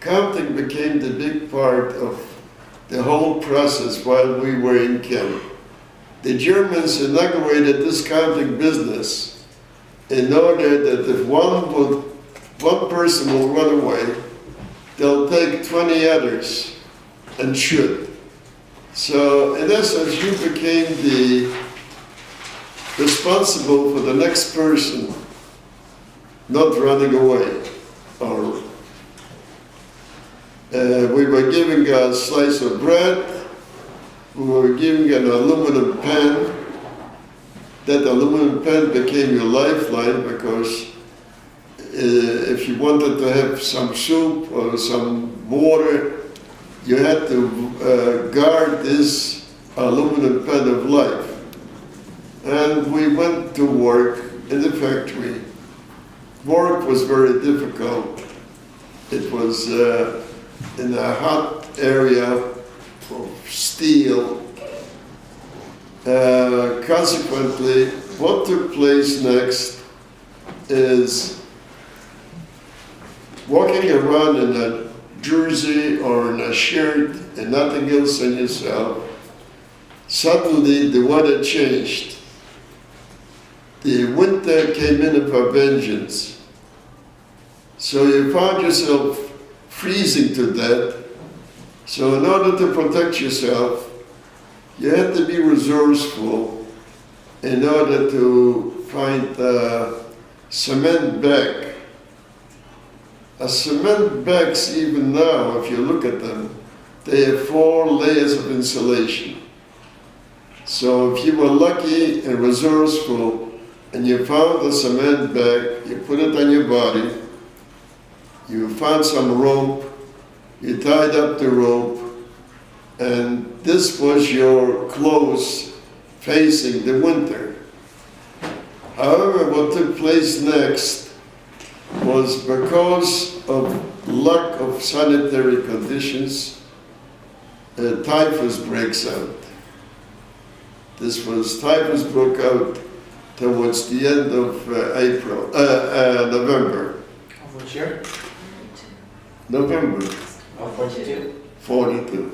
counting became the big part of the whole process while we were in camp. The Germans inaugurated this counting business in order that if one person will run away, they'll take 20 others and shoot. So in essence, you became the responsible for the next person not running away. Or we were giving a slice of bread, we were giving an aluminum pan. That aluminum pan became your lifeline because if you wanted to have some soup or some water, you had to guard this aluminum pan of life. And we went to work in the factory. Work was very difficult. It was in a hot area of steel. Consequently, what took place next is walking around in a jersey or in a shirt and nothing else on yourself. Suddenly the weather changed. The winter came in of a vengeance. So you found yourself freezing to death. So in order to protect yourself, you had to be resourceful in order to find a cement bag. A cement bags, even now, if you look at them, they have 4 layers of insulation. So if you were lucky and resourceful and you found a cement bag, you put it on your body, you found some rope, you tied up the rope, and this was your clothes facing the winter. However, what took place next was because of lack of sanitary conditions, typhus breaks out. Typhus broke out towards the end of November. Of which year? November. Of 42. 42.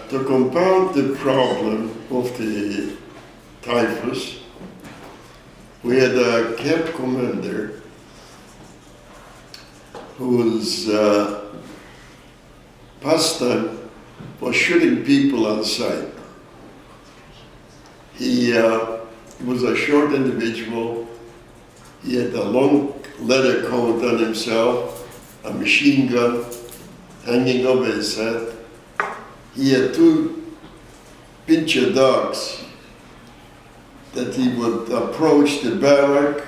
To compound the problem of the typhus, we had a camp commander whose pastime was shooting people on sight. He was a short individual. He had a long leather coat on himself, a machine gun hanging over his head. He had 2 pincher dogs that he would approach the barrack.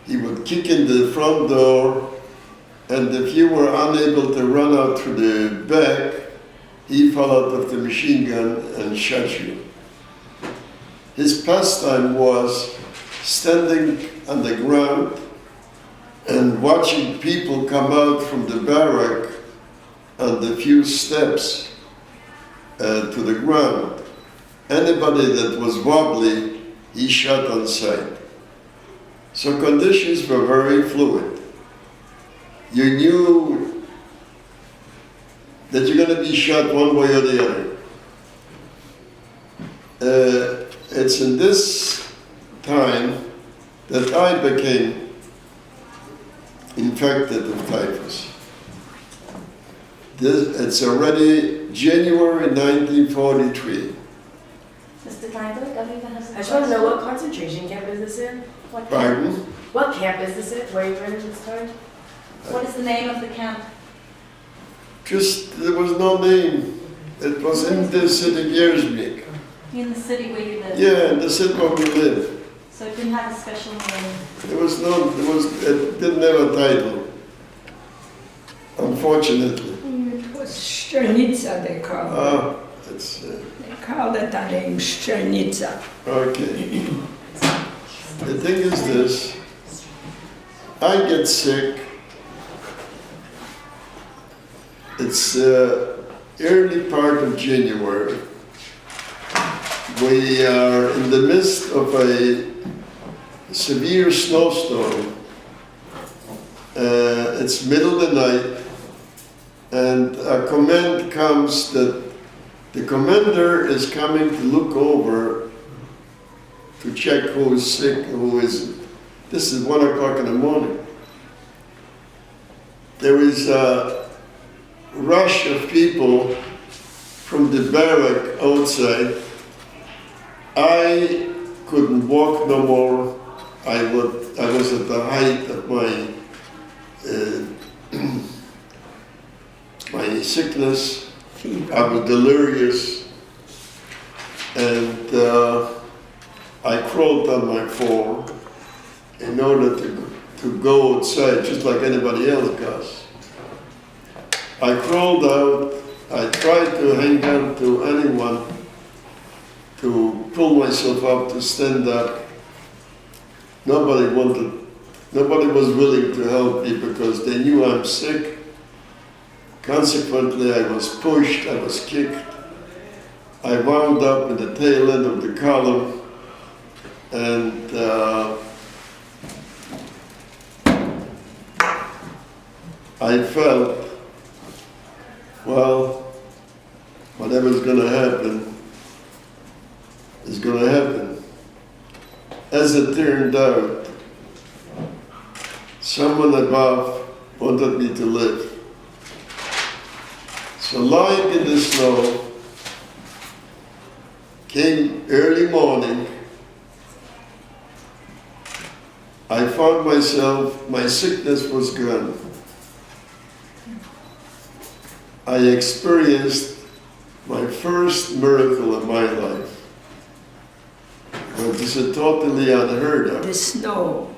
He would kick in the front door, and if you were unable to run out through the back, he fell out of the machine gun and shot you. His pastime was standing on the ground and watching people come out from the barrack on the few steps to the ground. Anybody that was wobbly, he shot on sight. So conditions were very fluid. You knew that you're going to be shot one way or the other. It's in this time that I became infected with typhus. It's already January 1943. Mr. Kleinberg, I just want to know, what concentration camp is this in? Pardon? What camp is this in? Where you were in this time? What is the name of the camp? Just, there was no name. It was in the city Giersbeek. In the city where you live? Yeah, in the city where we live. So it didn't have a special name? It didn't have a title, unfortunately. It was Strzelnica, they called it. They called it the name Strzelnica. Okay. The thing is this, I get sick It's early part of January. We are in the midst of a severe snowstorm. It's middle of the night, and a command comes that the commander is coming to look over to check who is sick, who isn't. This is 1 o'clock in the morning. There is a rush of people from the barrack outside. I couldn't walk no more. I was at the height of my sickness. I was delirious, and I crawled on my floor in order to go outside, just like anybody else does. I crawled out. I tried to hang on to anyone to pull myself up, to stand up. Nobody was willing to help me because they knew I'm sick. Consequently, I was pushed, I was kicked. I wound up in the tail end of the column, and I felt, well, whatever's going to happen is going to happen. As it turned out, someone above wanted me to live. So lying in the snow, came early morning, I found myself, my sickness was gone. I experienced my first miracle of my life. But this is totally unheard of. The snow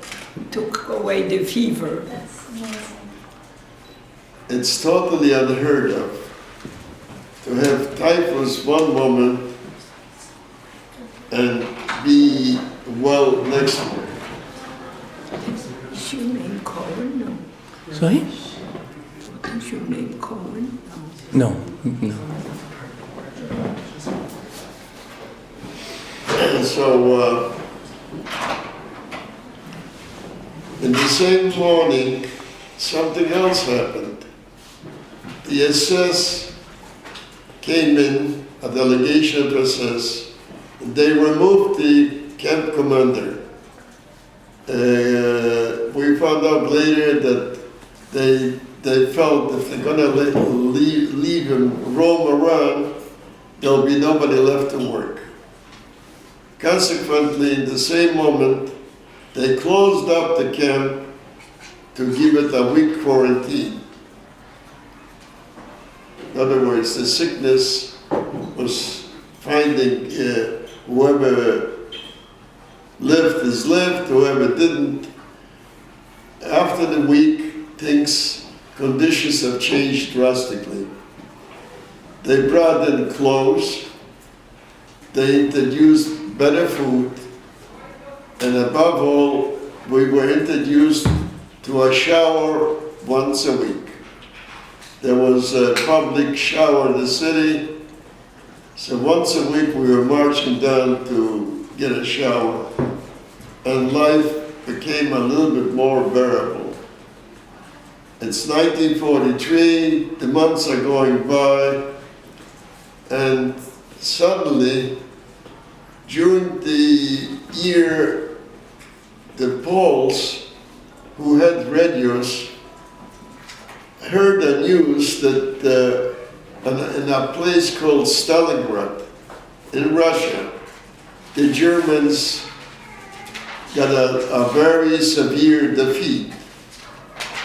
took away the fever. That's amazing. It's totally unheard of to have typhus one moment and be well next moment. Is your name Cohen? No. Sorry? Is your name Cohen? No, no. And so, in the same morning, something else happened. The SS came in, a delegation of SS, and they removed the camp commander. We found out later that they felt if they're gonna leave him roam around, there'll be nobody left to work. Consequently, in the same moment, they closed up the camp to give it a week quarantine. In other words, the sickness was finding whoever lived is lived, whoever didn't. After the week, conditions have changed drastically. They brought in clothes, they introduced better food, and above all, we were introduced to a shower once a week. There was a public shower in the city, so once a week we were marching down to get a shower, and life became a little bit more bearable. It's 1943, the months are going by, and suddenly, during the year, the Poles who had radios heard the news that in a place called Stalingrad in Russia, the Germans got a very severe defeat.